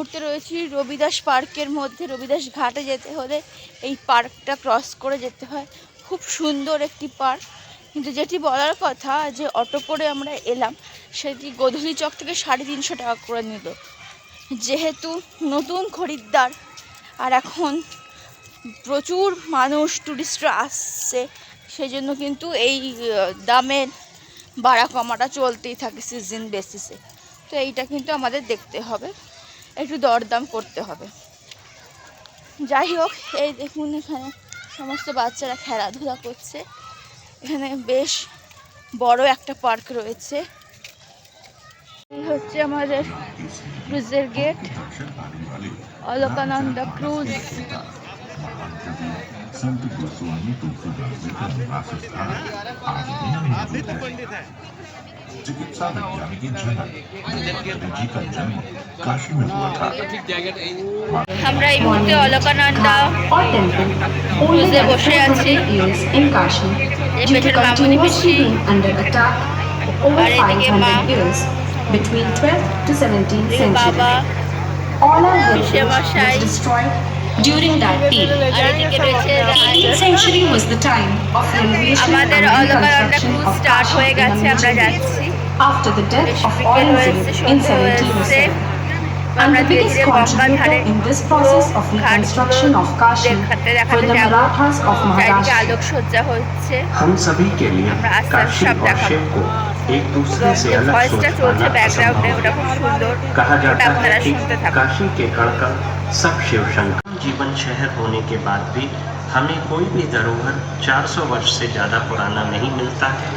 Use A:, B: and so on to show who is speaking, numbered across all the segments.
A: মুহূর্তে রয়েছি রবিদাস পার্কের মধ্যে। রবিদাস ঘাটে যেতে হলে এই পার্কটা ক্রস করে যেতে হয়। খুব সুন্দর একটি পার্ক, কিন্তু যেটি বলার কথা যে অটো করে আমরা এলাম সেটি গোধূলি চক থেকে 350 টাকা করে নিল। যেহেতু নতুন খরিদ্দার আর এখন প্রচুর মানুষ টুরিস্টরা আসছে, সেই জন্য কিন্তু এই দামের বাড়া কমাটা চলতেই থাকে সিজন বেসিসে। তো এইটা কিন্তু আমাদের দেখতে হবে, একটু দরদাম করতে হবে। যাই হোক, এই দেখুন এখানে সমস্ত বাচ্চারা খেলাধুলা করছে। এখানে বেশ বড় একটা পার্ক রয়েছে। এই হচ্ছে আমাদের ক্রুজের গেট, অলকানন্দা ক্রুজ।
B: संत गोस्वामी तुलसीदास जी का निवास स्थान आज भी मौजूद है। चिकित्सा विज्ञान के जनक जी का जन्म काशी में हुआ था।
A: আমরা এই মুহূর্তে অলকানন্দা ক্রুজে বসে আছি। এই পেটের মামুনি পিসি আর এদিকে মা,
C: between 12th to 17th century.
A: বাবা,
C: All our heritage
A: Shemashai.
C: was destroyed during that period.
A: আর এদিকে রয়েছে Roy.
C: 18th century was the time of renovation
A: আমাদের
C: and
A: Alakananda
C: reconstruction
A: cruise
C: of
A: start
C: Kashi
A: হয়ে
C: in
A: গেছে,
C: a
A: আমরা
C: major way.
A: যাচ্ছি।
C: After the death of
A: বিকেল হয়েছে,
C: Aurangzeb in
A: সন্ধ্যে হয়েছে।
C: 1707. And
A: আমরা
C: the
A: ধীরে
C: biggest
A: ধীরে গঙ্গা ধারে
C: contributor in this process of reconstruction of Kashi
A: দেখাতে
C: for the
A: যাব।
C: Marathas of
A: চারিদিকে
C: Maharashtra.
A: আলোকসজ্জা হচ্ছে।
D: हम सभी के लिए
A: আমরা আস্তে আস্তে
D: काशी
A: সব
D: और
A: দেখাবো।
D: शिव को एक दूसरे से अलग
A: ভয়েসটা
D: सोच
A: চলছে
D: पाना
A: ব্যাকগ্রাউন্ডে,
D: असंभव
A: ওটা
D: है।
A: খুব সুন্দর,
D: कहा
A: ওটা
D: जाता है
A: আপনারা
D: कि
A: শুনতে থাকুন।
D: काशी के कण कण सब शिव शंकर। जीवन शहर होने के बाद भी हमें कोई भी धरोहर 400 वर्ष से ज़्यादा पुराना नहीं मिलता है,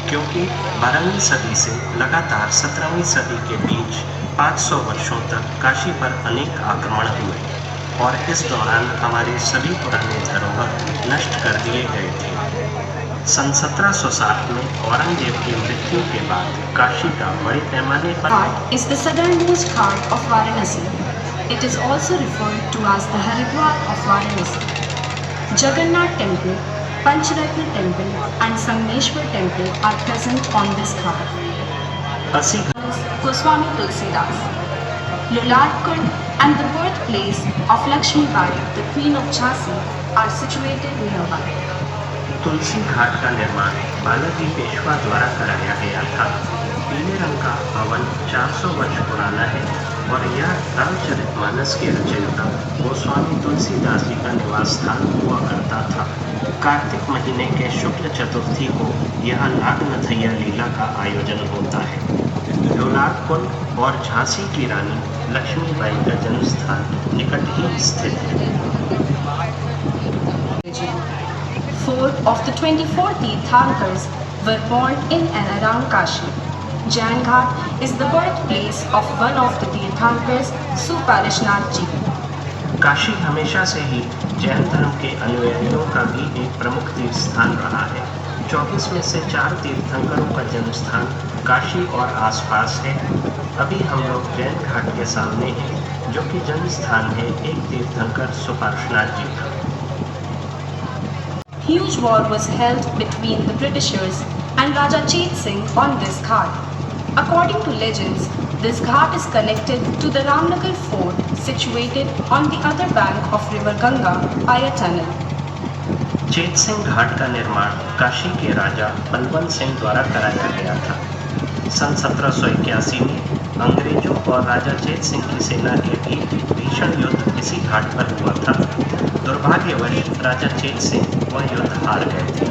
D: क्योंकि 12वीं सदी से लगातार 17वीं सदी के बीच 500 वर्षों तक काशी पर अनेक आक्रमण हुए और इस दौरान हमारे सभी पुराने धरोहर नष्ट कर दिए गए थे। सन 1760 में औरंगजेब की मृत्यु के बाद काशी का बड़े पैमाने पर
C: Ghat is the southernmost ghat of Varanasi. It is also referred to as the Haridwar of Varanasi. Jagannath Temple, Panchratna Temple and Sangameshwar Temple are present on this ghat.
D: 80
C: Goswami Tulsidas. Luladkund and the birthplace of Lakshmi Bai, the Queen of Jhansi, are situated nearby.
D: Tulsi Ghat का निर्माण बालाजी पेशवा द्वारा कराया गया था। पीले रंग का भवन 400 वर्ष पुराना है और यह रामचरितमानस के रचयिता गोस्वामी तुलसीदास जी का निवास स्थान हुआ करता था। कार्तिक महीने के शुक्ल चतुर्थी को यह नागनथैया लीला का आयोजन होता है। लोलारकुंड और झांसी की रानी लक्ष्मीबाई का जन्म स्थान निकट ही स्थित है।
C: 4 of the 24 Tirthankars were born in and around Kashi. Jain Ghat is the birthplace of one of the Tirthankars, Suparishnath Ji.
D: Kashi हमेशा से ही जैन धर्म के अनुयायियों का भी एक प्रमुख तीर्थ स्थान रहा है। 24 में से 4 तीर्थंकरों का जन्म स्थान काशी और आसपास है। अभी हम लोग जैन घाट के सामने हैं, जो कि जन्म स्थान है एक तीर्थंकर सुपार्श्वनाथ जी का।
C: Huge war was held between the Britishers and Raja Chet Singh on this ghat. According to legends, this ghat is connected to the Ramnagar fort situated on the other bank of river Ganga by a tunnel.
D: चेत सिंह घाट का निर्माण काशी के राजा बलवंत सिंह द्वारा कराया गया था। सन 1781 में अंग्रेजों और राजा चेत सिंह की सेना के बीच भीषण युद्ध इसी घाट पर हुआ था। दुर्भाग्यवश राजा चेत सिंह वह युद्ध हार गए थे।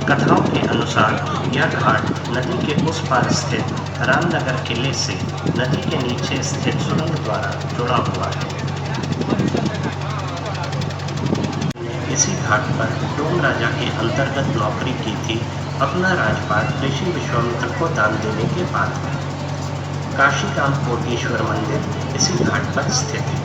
D: कथाओं के अनुसार यह घाट नदी के उस पार स्थित रामनगर किले से नदी के नीचे स्थित सुरंग द्वारा जुड़ा हुआ है। इसी घाट पर डोम राजा के अंतर्गत नौकरी की थी अपना राजपाट ऋषि विश्वामित्र को दान देने के बाद। काशी राम कोटीश्वर मंदिर इसी घाट पर स्थित है।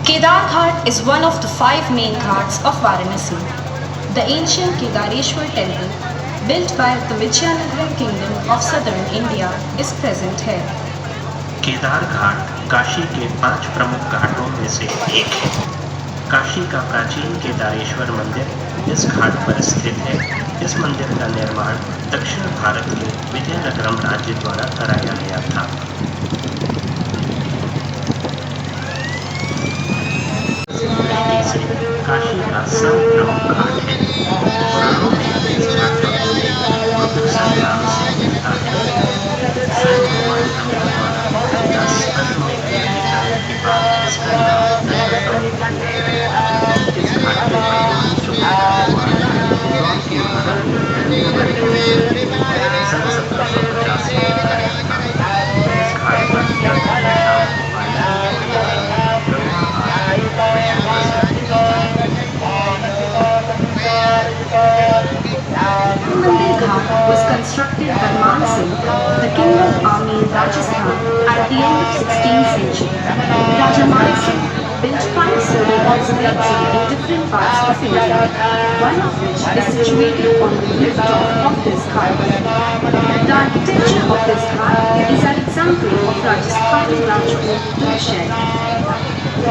C: Kedar Ghat is one of the 5 main ghats of Varanasi. The ancient Kedareshwar temple, built by the Vijayanagara kingdom of southern India, is present here.
D: Kedar घाट काशी के 5 प्रमुख घाटों में से एक है। काशी का प्राचीन केदारेश्वर मंदिर इस घाट पर स्थित है। इस मंदिर का निर्माण दक्षिण भारत के विजयनगरम राज्य द्वारा कराया गया था। तीसरी, काशी का सबसे प्रमुख घाट है। पुराणों में इस घाट का उल्लेख बुद्धसाई नाम से मिलता है। संत कुमार अमित द्वारा 10 अश्वमेध यज्ञ के बाद इसका नाम दंडक पड़ने लगा। इस घाट के वर्तमान सुबेदार हुआ की महारानी सन 1785 में कराया था। इस घाट पर जब शाम को आरती की
C: Mandir Ghat was constructed by Man Singh, the king of army in Rajasthan at the end of 16th century. Raja Man Singh built 5 solar observatories in different parts of India, one of which is situated on the rooftop of this ghat. The architecture of this ghat is an example of Rajasthani Rajput bloodshed.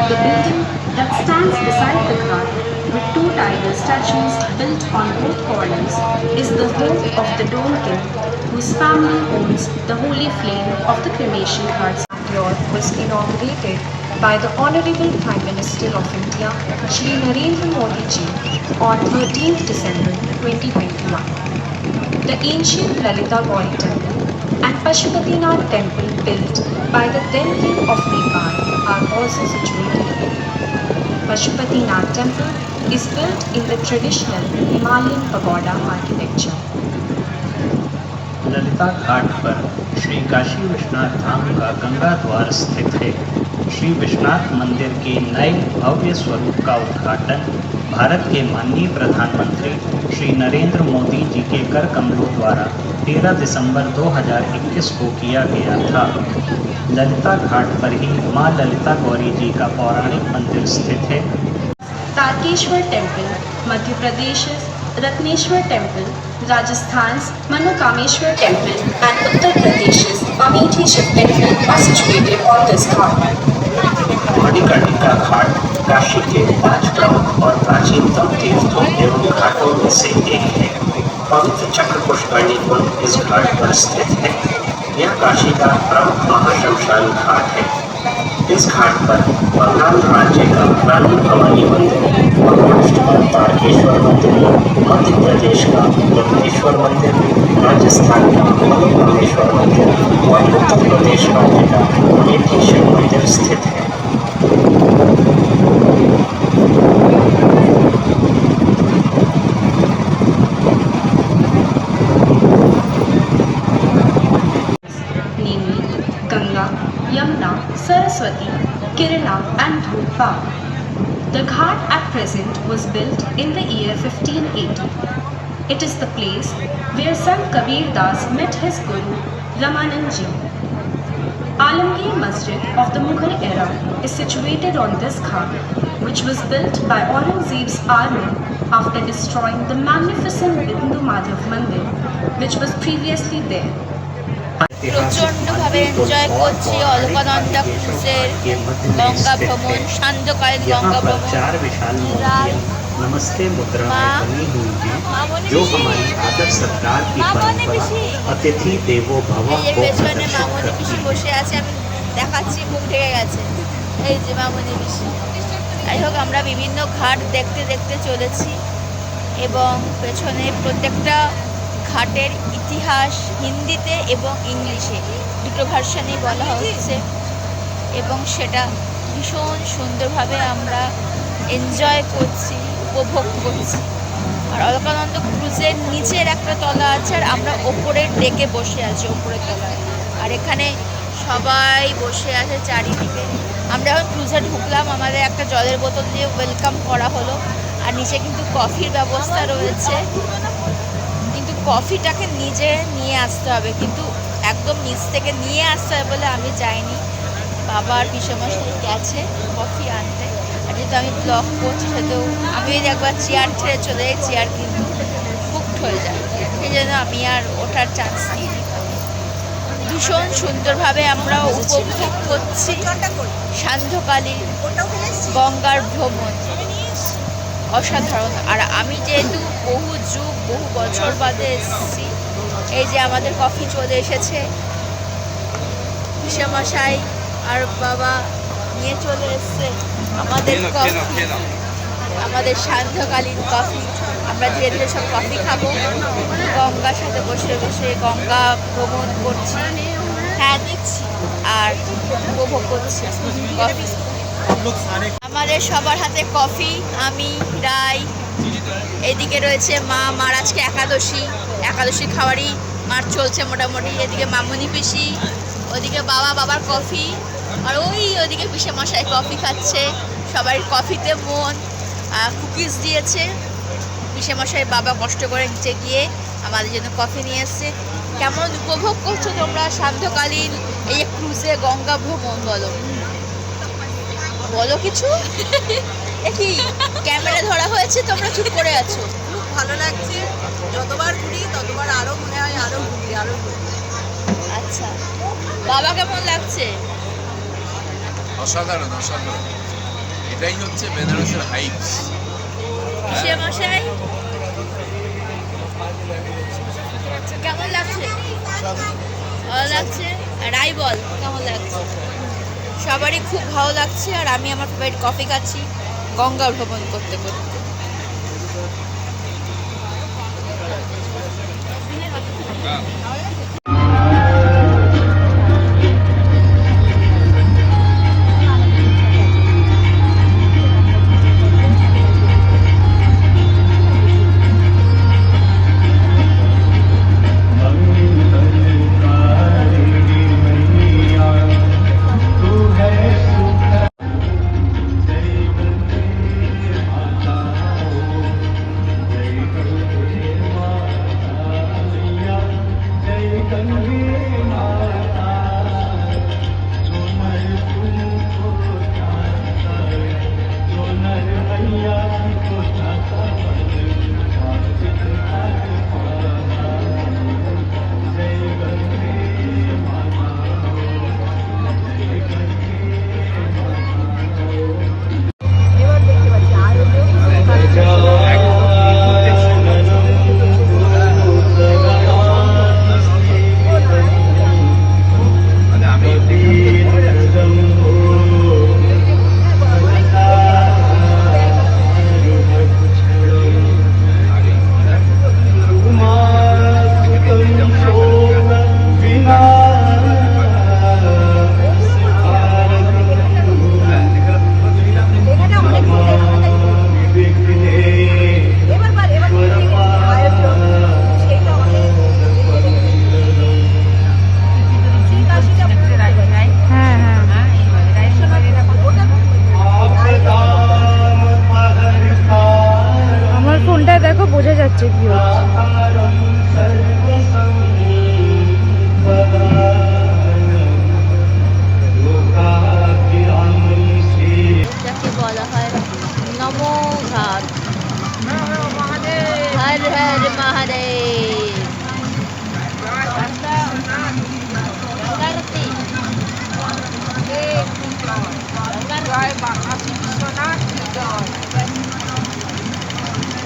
C: The building that stands beside the ghat with 2 tiger statues built on both corners is the home of the Dole King, whose family owns the holy flame of the cremation ghats. Was inaugurated by the Honorable Prime Minister of India, Shri Narendra Modi ji, on 13th December 2021. The ancient Lalita Gauri Temple and Pashupatinath Temple built by the then King of Nepal are also situated here. Pashupatinath Temple is built in the traditional Himalayan pagoda architecture.
D: Lalita घाट पर श्री काशी विश्वनाथ धाम का गंगा द्वार स्थित है। श्री विश्वनाथ मंदिर के नए भव्य स्वरूप का उद्घाटन भारत के माननीय प्रधानमंत्री श्री नरेंद्र मोदी जी के कर कमलों द्वारा 13 दिसंबर 2021 को किया गया था। ललिता घाट पर ही मां ललिता गौरी जी का पौराणिक मंदिर स्थित है।
C: Tarkeshwar Temple, Madhya Pradesh's Ratneshwar Temple, Rajasthan's Manokameshwar Temple and Uttar Pradesh's Amethi Shiv Temple are situated on this ghat.
D: Manikarnika घाट काशी के 5 प्रमुख और प्राचीनतम तीर्थों एवं घाटों में से एक है। पवित्र चक्र पुष्करणी कुंड इस घाट पर स्थित है। यह काशी का प्रमुख महाश्मशान घाट है। इस घाट पर बंगाल राज्य का रानी भवानी मंदिर, महाराष्ट्र का तारकेश्वर मंदिर, मध्य प्रदेश का दक्षिणेश्वर मंदिर, राजस्थान का मनोकामेश्वर मंदिर और उत्तर प्रदेश राज्य का अमेठी शिव मंदिर स्थित है।
C: Yamuna, Saraswati, Kirana and Dhulpa. The ghat at present was built in the year 1580. It is the place where Sant Kabir Das met his guru Ramanand ji. Alamgir Masjid of the Mughal era is situated on this ghat, which was built by Aurangzeb's army after destroying the magnificent Bindu Madhav Mandir, which was previously there.
A: প্রচণ্ডভাবে enjoy করছি অলকানন্দা ক্রুজের গঙ্গা ভ্রমণ, সান্ধ্যকালীন গঙ্গা ভ্রমণ।
D: नमस्ते मुद्रा में बनी हुई है, जो हमारी आदर सत्कार की परंपरा अतिथि देवो भव को
A: পেছনে
D: प्रदर्शित
A: মামনি
D: करती
A: পিসি
D: है।
A: বসে আছে, আমি দেখাচ্ছি, মুখ ঢেকে গেছে। এই যে মামনি পিসি। যাই হোক, আমরা বিভিন্ন ঘাট দেখতে দেখতে চলেছি এবং পেছনে প্রত্যেকটা ঘাটের ইতিহাস হিন্দিতে এবং ইংলিশে দুটো ভার্সানেই বলা হচ্ছে এবং সেটা ভীষণ সুন্দরভাবে আমরা এনজয় করছি, উপভোগ করছি। আর অলকানন্দ ক্রুজের নিচের একটা তলা আছে আর আমরা ওপরের ডেকে বসে আছি, ওপরের তলায়। আর এখানে সবাই বসে আছে চারিদিকে। আমরা এখন ক্রুজে ঢুকলাম, আমাদের একটা জলের বোতল দিয়ে ওয়েলকাম করা হলো। আর নিচে কিন্তু কফির ব্যবস্থা রয়েছে, কিন্তু কফিটাকে নিজে নিয়ে আসতে হবে, কিন্তু একদম নিচ থেকে নিয়ে আসতে হবে বলে আমি যাইনি। বাবার পিসমশাই গেছে কফি আনতে। আর যেহেতু আমি ব্লগ করছি, সেহেতু আমি যদি একবার চেয়ার ছেড়ে চলে যাই, চেয়ার কিন্তু বুকড হয়ে যায়, সেই জন্য আমি আর ওঠার চান্স নিইনি। ভীষণ সুন্দরভাবে আমরা উপভোগ করছি সান্ধ্যকালীন গঙ্গার ভ্রমণ। অসাধারণ। আর আমি যেহেতু বহু যুগ বহু বছর বাদে এসেছি, এই যে আমাদের কফি চলে এসেছে, পিসেমশাই আর বাবা নিয়ে চলে এসছে আমাদের কফি, আমাদের সান্ধ্যকালীন কফি। আমরা ধীরে ধীরে সব কফি খাবো, গঙ্গার সাথে বসে বসে গঙ্গা ভ্রমণ করছি, হ্যাঁ দেখছি আর উপভোগ করছি কফি। আমাদের সবার হাতে কফি, আমি রাই, এদিকে রয়েছে মা, মার আজকে একাদশী খাওয়ারই মার চলছে মোটামুটি। এদিকে মামুনি পিসি, ওদিকে বাবা, বাবার কফি, আর ওদিকে পিসে মশাই কফি খাচ্ছে। সবাই কফিতে মন। কুকিজ দিয়েছে পিসে মশাই, বাবা কষ্ট করে নিচে গিয়ে আমাদের জন্য কফি নিয়ে এসছে। কেমন উপভোগ করছো তোমরা সান্ধ্যকালীন এই ক্রুজে গঙ্গা ভ্রমণ? বলো কিছু। কি ক্যামেরা ধরা হয়েছে, তোমরা চুপ করে আছো?
E: খুব ভালো লাগছে, যতবার ঘুরি ততবার আরো মনে হয় আরো ঘুরি আরো ঘুরি।
A: আচ্ছা, বাবা কেমন লাগছে?
F: অসাধারণ অসাধারণ, এটাই হচ্ছে বেনারসের হাইপস।
A: পিসে মশাই কেমন লাগছে? ভালো লাগছে। রাই বল কেমন লাগছে? সবারই খুব ভালো লাগছে। আর আমি আমার ফেভারিট কফি খাচ্ছি গঙ্গা ভ্রমণ করতে করতে।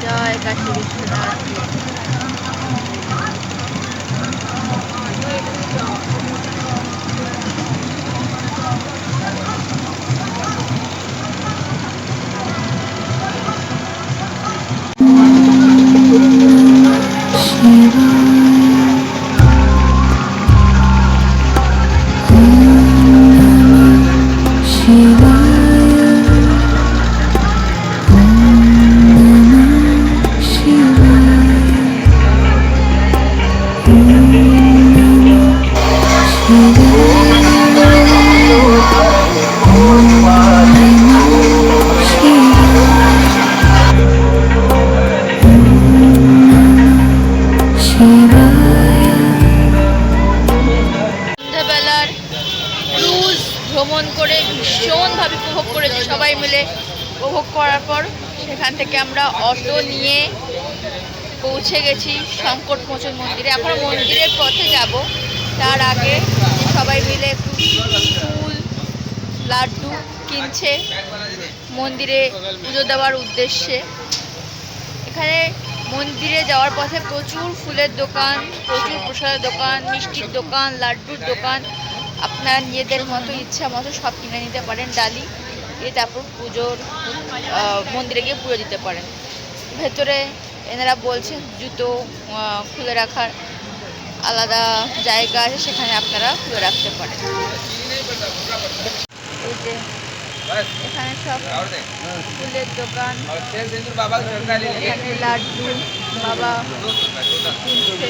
A: জয় কাশী বিশ্বনাথ। সন্ধ্যাবেলার ক্রুজ ভ্রমণ করে ভীষণভাবে উপভোগ করেছি সবাই মিলে। উপভোগ করার পর সেখান থেকে আমরা অটো নিয়ে পৌঁছে গেছি সংকটমোচন মন্দিরে। এখন মন্দিরের পথে যাব, তার আগে সবাই মিলে একটু ফুল লাড্ডু কিনছে মন্দিরে পুজো দেওয়ার উদ্দেশ্যে। এখানে মন্দিরে যাওয়ার পথে প্রচুর ফুলের দোকান, প্রচুর প্রসাদের দোকান, মিষ্টির দোকান, লাড্ডুর দোকান। আপনার নিজেদের মতো ইচ্ছা মতো সব কিনে নিতে পারেন, ডালি দিয়ে তারপর মন্দিরে গিয়ে পুজো দিতে পারেন। ভেতরে এনারা বলছেন জুতো খুলে রাখার আলাদা জায়গা আছে, সেখানে আপনারা খুলে রাখতে পারেন। এই যে এখানে সব ফুলের দোকান, এখানে লাড্ডু বাবা কিনছে,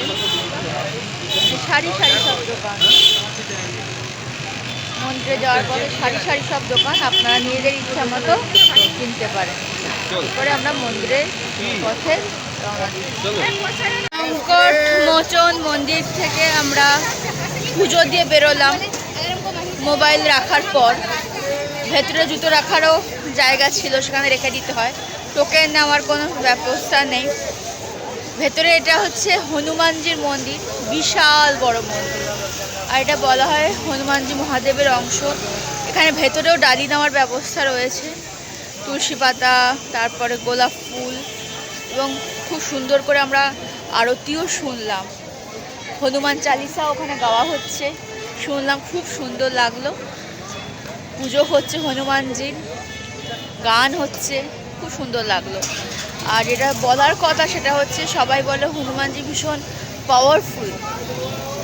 A: সারি সারি সব দোকান। মন্দিরে যাওয়ার পরে সারি সারি সব দোকান, আপনারা নিজেদের ইচ্ছা মতো কিনতে পারেন। এরপরে আমরা মন্দিরের পথে রওনা দিই। সংকট মোচন মন্দির থেকে আমরা পুজো দিয়ে বেরোলাম। মোবাইল রাখার পর ভেতরে জুতো রাখারও জায়গা ছিল, সেখানে রেখে দিতে হয়, টোকেন নেওয়ার কোনো ব্যবস্থা নেই। ভেতরে এটা হচ্ছে হনুমানজির মন্দির, বিশাল বড় মন্দির, আর এটা বলা হয় হনুমানজি মহাদেবের অংশ। এখানে ভেতরেও ডালি নেওয়ার ব্যবস্থা রয়েছে, তুলসী পাতা, তারপরে গোলাপ ফুল, এবং খুব সুন্দর করে আমরা আরতিও শুনলাম। হনুমান চালিসা ওখানে গাওয়া হচ্ছে, শুনলাম, খুব সুন্দর লাগলো। পুজো হচ্ছে হনুমানজির, গান হচ্ছে, খুব সুন্দর লাগলো। আর যেটা বলার কথা সেটা হচ্ছে, সবাই বলে হনুমানজি ভীষণ পাওয়ারফুল,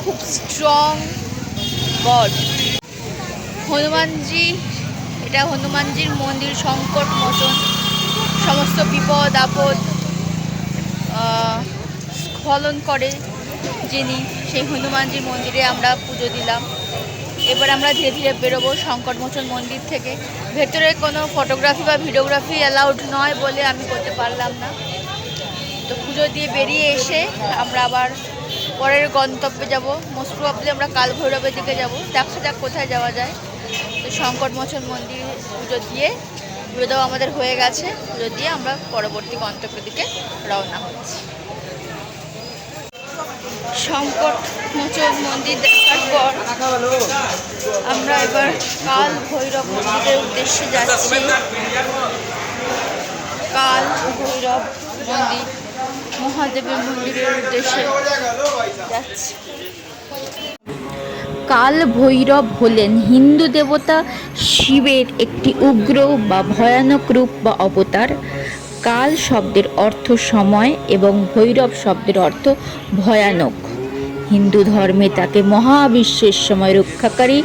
A: খুব স্ট্রং গড। হনুমানজি, এটা হনুমানজির মন্দির, সংকট মোচন, সমস্ত বিপদ আপদ স্খলন করে যিনি, সেই হনুমানজির মন্দিরে আমরা পুজো দিলাম। এবার আমরা ধীরে ধীরে বেরোবো সংকটমোচন মন্দির থেকে। ভেতরে কোনো ফটোগ্রাফি বা ভিডিওগ্রাফি অ্যালাউড নয় বলে আমি করতে পারলাম না। তো পুজো দিয়ে বেরিয়ে এসে আমরা আবার পরের গন্তব্যে যাব। মোস্ট প্রবাবলি আমরা কাল ভৈরবের দিকে যাব, দেখা যাক কোথায় যাওয়া যায়। তো সংকটমোচন মন্দির পুজো দেওয়া আমাদের হয়ে গেছে। পুজো দিয়ে আমরা পরবর্তী গন্তব্যের দিকে রওনা হচ্ছি। সংকটমোচন মন্দির দেখার পর আমরা এবার কাল ভৈরব মন্দিরের উদ্দেশ্যে যাচ্ছি। কাল ভৈরব মন্দির, মহাদেবের মন্দিরের উদ্দেশ্যে যাচ্ছি। কাল ভৈরব হলেন হিন্দু দেবতা শিবের একটি উগ্র বা ভয়ানক রূপ বা অবতার। কাল শব্দের অর্থ সময় এবং ভৈরব শব্দের অর্থ ভয়ানক। হিন্দু ধর্মে তাকে মহাবিশ্বের সময় রক্ষাকারী,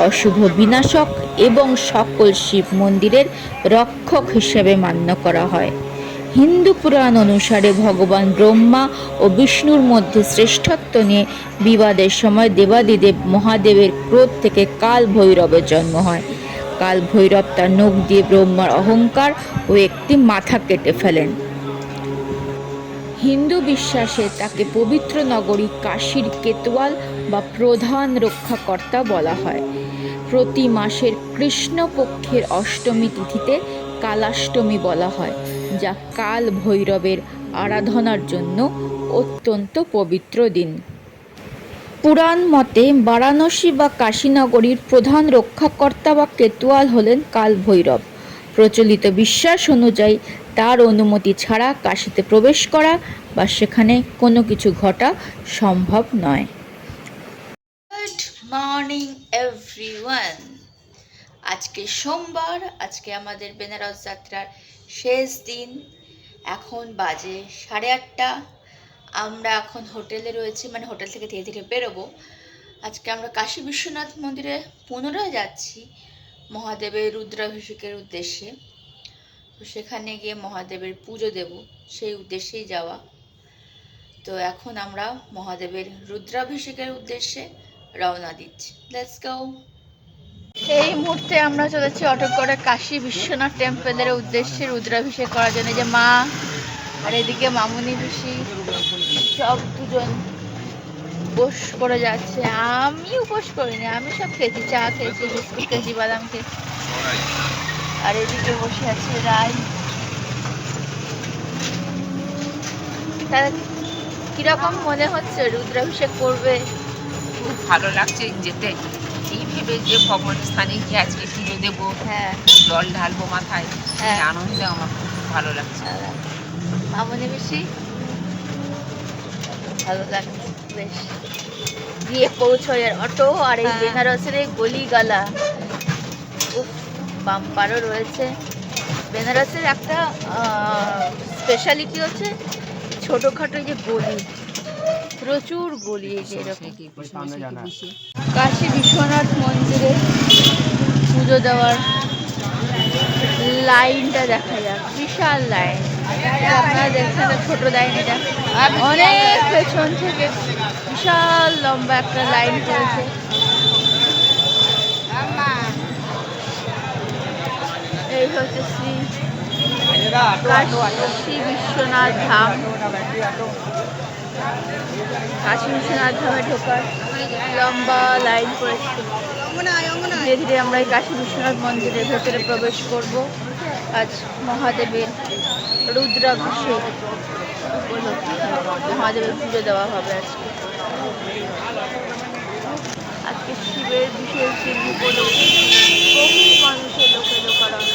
A: অশুভ বিনাশক এবং সকল শিব মন্দিরের রক্ষক হিসেবে মান্য করা হয়। হিন্দু পুরাণ অনুসারে ভগবান ব্রহ্মা ও বিষ্ণুর মধ্যে শ্রেষ্ঠত্ব নিয়ে বিবাদের সময় দেবাদিদেব মহাদেবের ক্রোধ থেকে কাল ভৈরবের জন্ম হয়। কাল ভৈরব তার নখ দিয়ে ব্রহ্মার অহংকার ও একটি মাথা কেটে ফেলেন। হিন্দু বিশ্বাসে তাকে পবিত্র নগরী কাশীর কেতওয়াল বা প্রধান রক্ষাকর্তা বলা হয়। প্রতি মাসের কৃষ্ণপক্ষের অষ্টমী তিথিতে কালাষ্টমী বলা হয়, যা কাল ভৈরবের আরাধনার জন্য অত্যন্ত পবিত্র দিন। পুরাণ মতে বারাণসী বা কাশীনগরীর প্রধান রক্ষাকর্তা বা কেতওয়াল হলেন কাল ভৈরব। প্রচলিত বিশ্বাস অনুযায়ী তার অনুমতি ছাড়া কাশীতে প্রবেশ করা বা সেখানে কোনো কিছু ঘটা সম্ভব নয়। Good morning everyone. আজকে সোমবার, আজকে আমাদের বেনারস যাত্রার শেষ দিন। এখন বাজে 8:30। আমরা এখন হোটেলে রয়েছি, মানে হোটেল থেকে ধীরে ধীরে বেরোবো। আজকে আমরা কাশী বিশ্বনাথ মন্দিরে পুনরায় যাচ্ছি মহাদেবের রুদ্রাভিষেকের উদ্দেশ্যে। তো সেখানে গিয়ে মহাদেবের পুজো দেব, সেই উদ্দেশ্যেই যাওয়া। তো এখন আমরা মহাদেবের রুদ্রাভিষেকের উদ্দেশ্যে রওনা দিচ্ছি। Let's go. এই মুহূর্তে আমরা চলেছি অটো করে কাশী বিশ্বনাথ টেম্পলের উদ্দেশ্যে রুদ্রাভিষেক করার জন্য। যে মা আর এদিকে মামুনি পিসি সব দুজন উপোস করে যাচ্ছে। আমি উপোস করিনি, আমি সব খেয়েছি, চা খেয়েছি, বিস্কুট খেয়েছি, বাদাম খেয়েছি। আর এদিকে বসে আছে রাই। তার কিরকম মনে হচ্ছে রুদ্রাভিষেক করবে?
E: খুব ভালো লাগছে যেতে, এই ভেবে
G: মহাদেবের যে ভগবানের স্থানে গিয়ে আজকে পুজো দেবো,
A: হ্যাঁ
G: জল ঢালবো মাথায়,
A: হ্যাঁ।
G: এই আনন্দে আমার খুব ভালো লাগছে।
A: মামনি বেশি ভালো লাগছে বেশ। গিয়ে পৌঁছয় অটো আর এই বেনারসের এই গলিগালা, উফ, বাম্পারও রয়েছে। বেনারসের একটা স্পেশালিটি হচ্ছে ছোটোখাটো যে গলি, প্রচুর গলি এই যে এরকম। কাশী বিশ্বনাথ মন্দিরে পুজো দেওয়ার লাইনটা দেখা যাক, বিশাল লাইন। আপনারা দেখছেন ছোট লাইন, এটা অনেক পেছন থেকে বিশাল লম্বা একটা লাইন পড়েছে। এই হচ্ছে শ্রী কাশী বিশ্বনাথ ধাম। কাশী বিশ্বনাথ ধামে ঢোকার লম্বা লাইন পড়েছে। ধীরে ধীরে আমরা এই কাশী বিশ্বনাথ মন্দিরের ভেতরে প্রবেশ করব। আজ মহাদেবের রুদ্রাভিষেক উপলক্ষে মহাদেবের পুজো দেওয়া হবে আজকে। আজকে শিবের বিশেষ দিন উপলক্ষে বহু মানুষের লোকারণ্য।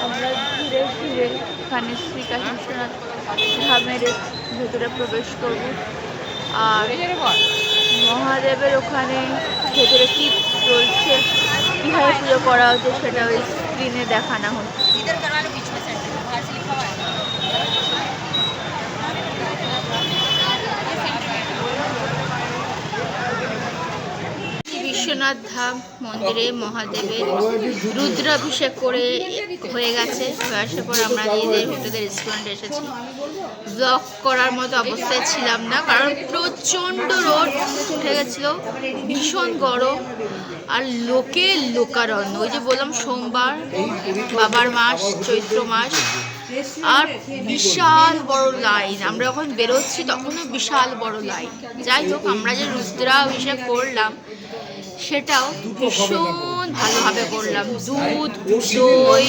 A: আমরা ধীরে ধীরে এখানে শ্রী কাশী বিশ্বনাথ ধামের ভেতরে প্রবেশ করব। আর মহাদেবের ওখানে ভেতরে কি চলছে, কীভাবে পুজো করা হচ্ছে সেটা ওই স্ক্রিনে দেখানো হচ্ছে। বিশ্বনাথ ধাম মন্দিরে মহাদেবের রুদ্রাভিষেক করে হয়ে গেছে। হয়ে আসার পর আমরা নিজেদের হোটেলের রেস্টুরেন্টে এসেছি। ব্লগ করার মতো অবস্থায় ছিলাম না, কারণ প্রচণ্ড রোদ উঠে গেছিলো, ভীষণ গরম আর লোকের লোকারণ্য। ওই যে বললাম সোমবার, বাবার মাস, চৈত্র মাস, আর বিশাল বড় লাইন। আমরা যখন বেরোচ্ছি তখনও বিশাল বড় লাইন। যাই হোক, আমরা যে রুদ্রাভিষেক করলাম সেটাও ভীষণ ভালোভাবে করলাম। দুধ, দই,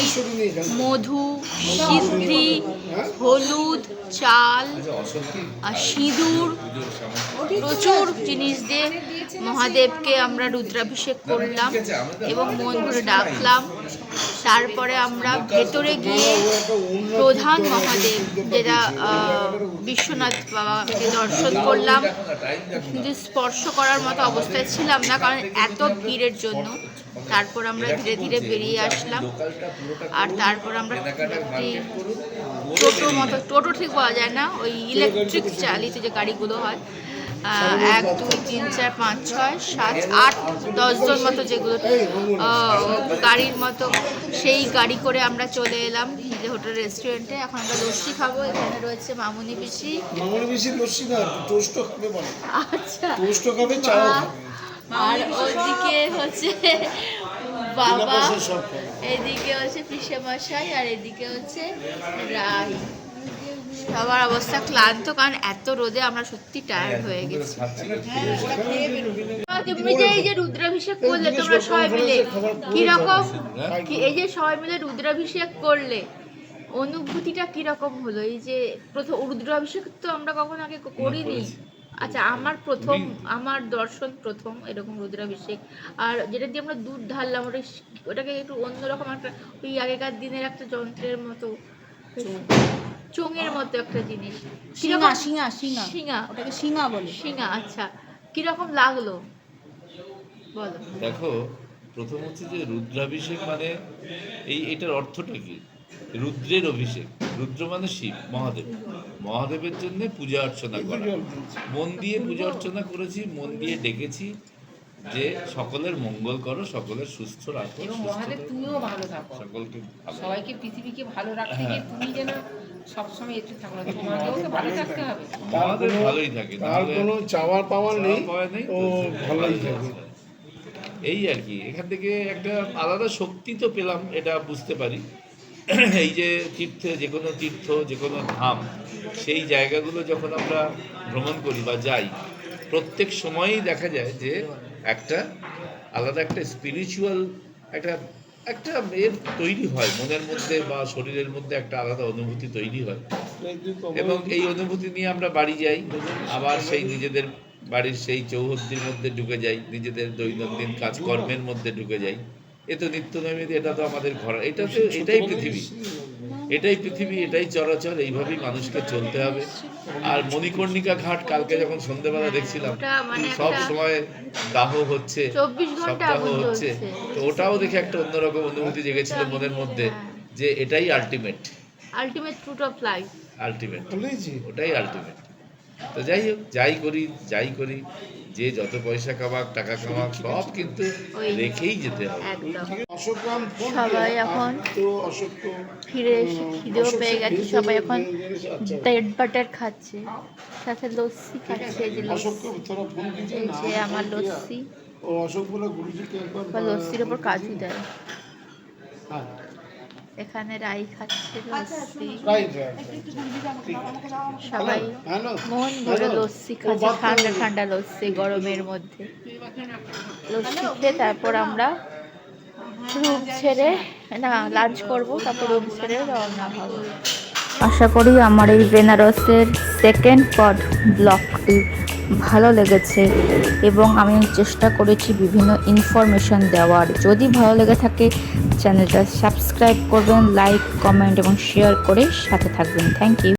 A: মধু, সিদ্ধি, হলুদ, চাল আর সিঁদুর, প্রচুর জিনিস দিয়ে মহাদেবকে আমরা রুদ্রাভিষেক করলাম এবং মন ভরে ডাকলাম। তারপরে আমরা ভেতরে গিয়ে প্রধান মহাদেব, যেটা বিশ্বনাথ বাবাকে দর্শন করলাম, কিন্তু স্পর্শ করার মতো অবস্থায় ছিলাম না, কারণ এত ভিড়ের জন্য। তারপর আমরা ধীরে ধীরে বেরিয়ে আসলাম। আর তারপর আমরা একটি টোটোর মতো, টোটো ঠিক পাওয়া যায় না, ওই ইলেকট্রিক চালিত যে গাড়িগুলো হয়, 1, 2, 3, 4, 5, 6, 7, 8, 10 জন মতো যেগুলো গাড়ির মতো, সেই গাড়ি করে আমরা চলে এলাম যে হোটেল রেস্টুরেন্টে। এখন আমরা লস্যি খাবো। এখানে রয়েছে মামুনি পিসি।
H: লস্যি না, টোস্ট খাবে বলে।
A: আচ্ছা,
H: টোস্ট খাবে, চাও খাবে।
A: আর ওদিকে হচ্ছে বাবা, এদিকে হচ্ছে পিসে মশাই, আর এদিকে হচ্ছে রাই। সবার অবস্থা ক্লান্ত, কারণ এত রোদে আমরা সত্যি টায়ার্ড হয়ে গেছি। তুমি যে এই যে রুদ্রাভিষেক করলে তোমরা সবাই মিলে, কিরকম, এই যে সবাই মিলে রুদ্রাভিষেক করলে, অনুভূতিটা কিরকম হলো? এই যে প্রথম রুদ্রাভিষেক তো আমরা কখন আগে করিনি। আচ্ছা, আমার প্রথম, আমার দর্শন প্রথম এরকম রুদ্রাভিষেক। আর যেটা দিয়ে আমরা দুধ ঢাললাম, ওটাকে একটু অন্যরকম একটা, ওই আগেকার দিনের একটা যন্ত্রের মতো, চোঙের মতো একটা জিনিস। শিঙা,
E: ওটাকে শিঙা বলে।
A: শিঙা, আচ্ছা, কিরকম লাগলো বলো।
I: দেখো, প্রথম হচ্ছে যে রুদ্রাভিষেক মানে এটার অর্থটা কি? রুদ্রের অভিষেক। রুদ্র মানে শিব, মহাদেব। মহাদেবের জন্য পূজা অর্চনা করা। মন দিয়ে পূজা অর্চনা করেছি, মন দিয়ে ডেকেছি যে সকলের মঙ্গল করো, সকলের সুস্থ রাখো,
G: মহাদেব তুমিও ভালো থাকো,
I: সকলকে
G: সবাইকে পৃথিবীকে ভালো রাখতে গিয়ে তুমি যেন সবসময় একটু থাকো, তোমাকেও তো ভালো থাকতে হবে।
I: মহাদেব ভালোই থাকে,
H: তার কোনো চাওয়ার পাওয়ার নেই, ও ভালোই থাকে।
I: এই আর কি। এখান থেকে একটা আলাদা শক্তি তো পেলাম, এটা বুঝতে পারি। এই যে তীর্থে, যে কোনো তীর্থ, যে কোনো ধাম, সেই জায়গাগুলো যখন আমরা ভ্রমণ করি বা যাই, প্রত্যেক সময়ই দেখা যায় যে একটা আলাদা একটা স্পিরিচুয়াল একটা একটা এর তৈরি হয় মনের মধ্যে বা শরীরের মধ্যে, একটা আলাদা অনুভূতি তৈরি হয়। এবং এই অনুভূতি নিয়ে আমরা বাড়ি যাই, আবার সেই নিজেদের বাড়ির সেই চৌহদ্দির মধ্যে ঢুকে যাই, নিজেদের দৈনন্দিন কাজকর্মের মধ্যে ঢুকে যাই। এ তো নিত্যনৈমিত, এটা তো আমাদের ঘর, এটা তো এটাই পৃথিবী, এটাই পৃথিবী, এটাই চরাচর, এইভাবেই মানুষকে চলতে হবে। আর মণিকর্ণিকা ঘাট কালকে যখন সন্ধ্যেবেলা দেখছিলাম,
A: ওটা মানে
I: সব
A: একটা
I: সময় দাহ হচ্ছে,
A: 24 ঘন্টা
I: সপ্তাহ
A: আগুন
I: হচ্ছে,
A: জ্বলছে।
I: তো ওটাও দেখে একটা অন্যরকম অনুভূতি জেগেছিল মনের মধ্যে, যে এটাই ultimate,
A: ultimate truth of life.
I: Ultimate,
H: বলেছি
I: ওটাই আলটিমেট। তো যাই হোক, যাই করি, যে যত পয়সা কামাক, টাকা কামাক, সব কিন্তু রেখেই যেতে হবে।
A: একদম।
H: অশোকরাম ফোন
A: সবাই
H: করে,
A: এখন
H: তো অশোক তো
A: ফিরে এসে খিদেও পেয়ে গেছে, সবাই এখন
H: আচ্ছা,
A: ব্রেড বাটার খাচ্ছে, সাথে লস্যি খাচ্ছে। এই যে
H: অশোককে
A: লস্যি,
H: তোরা ফোন কিছু
A: এই
H: না
A: যে আমার লস্যি,
H: ও অশোক বলে গুরুজিকে একবার
A: বা লস্যির ওপর কাজু দেয়।
H: হ্যাঁ
A: এখানে রাই খাচ্ছে লস্যি,
H: রাইট
A: সবাই
H: হ্যালো
A: মন ভরে
H: হ্যালো।
A: লস্যি খাচ্ছে, ঠান্ডা ঠান্ডা লস্যি গরমের মধ্যে। লস্যি খেয়ে তারপর আমরা রুম ছেড়ে, না লাঞ্চ করবো, তারপর রুম ছেড়ে রওনা হব। আশা করি আমার এই বেনারসের সেকেন্ড পার্ট ব্লগটি ভালো লেগেছে এবং আমি চেষ্টা করেছি বিভিন্ন ইনফরমেশন দেওয়ার। যদি ভালো লেগে থাকে চ্যানেলটা সাবস্ক্রাইব করবেন, লাইক, কমেন্ট এবং শেয়ার করে সাথে থাকবেন। Thank you.